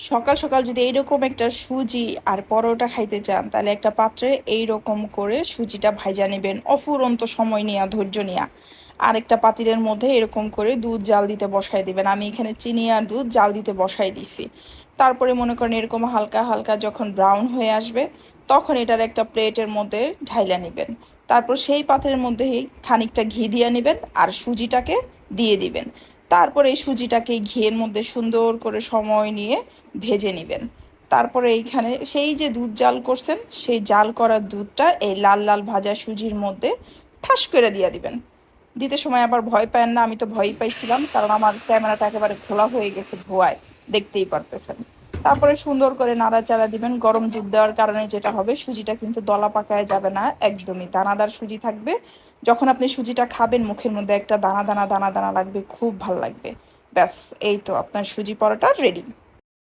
সকাল সকাল যদি এইরকম একটা সুজি আর পরোটা খাইতে চান, তাহলে একটা পাত্রে এইরকম করে সুজিটা ভাইজা নেবেন অফুরন্ত সময় নিয়ে, ধৈর্য নিয়ে। আর একটা পাতিলের মধ্যে এরকম করে দুধ জাল দিতে বসাই দিবেন। আমি এখানে চিনি আর দুধ জাল দিতে বসাই দিছি। তারপরে মনে করেন এরকম হালকা হালকা যখন ব্রাউন হয়ে আসবে, তখন এটার একটা প্লেটের মধ্যে ঢাইলা নেবেন। তারপর সেই পাত্রের মধ্যেই খানিকটা ঘি দিয়ে নেবেন আর সুজিটাকে দিয়ে দিবেন। তারপরে এই সুজিটাকে ঘিয়ের মধ্যে সুন্দর করে সময় নিয়ে ভেজে নেবেন। তারপরে এইখানে সেই যে দুধ জাল করছেন, সেই জাল করা দুধটা এই লাল লাল ভাজা সুজির মধ্যে ঠাস করে দিয়ে দিবেন। দিতে সময় আবার ভয় পায় না, আমি তো ভয়ই পাইছিলাম, কারণ আমার ক্যামেরাটা একেবারে খোলা হয়ে গেছে ধোঁয়ায়, দেখতেই পারতেছেন। তারপরে সুন্দর করে নাড়াচাড়া দিবেন। গরম দুধ দেওয়ার কারণে যেটা হবে, সুজিটা কিন্তু দলা পাকায় যাবে না, একদমই দানাদার সুজি থাকবে। যখন আপনি সুজিটা খাবেন, মুখের মধ্যে একটা দানা দানা দানা দানা লাগবে, খুব ভাল লাগবে। ব্যাস, এই তো আপনার সুজি পরোটা রেডি।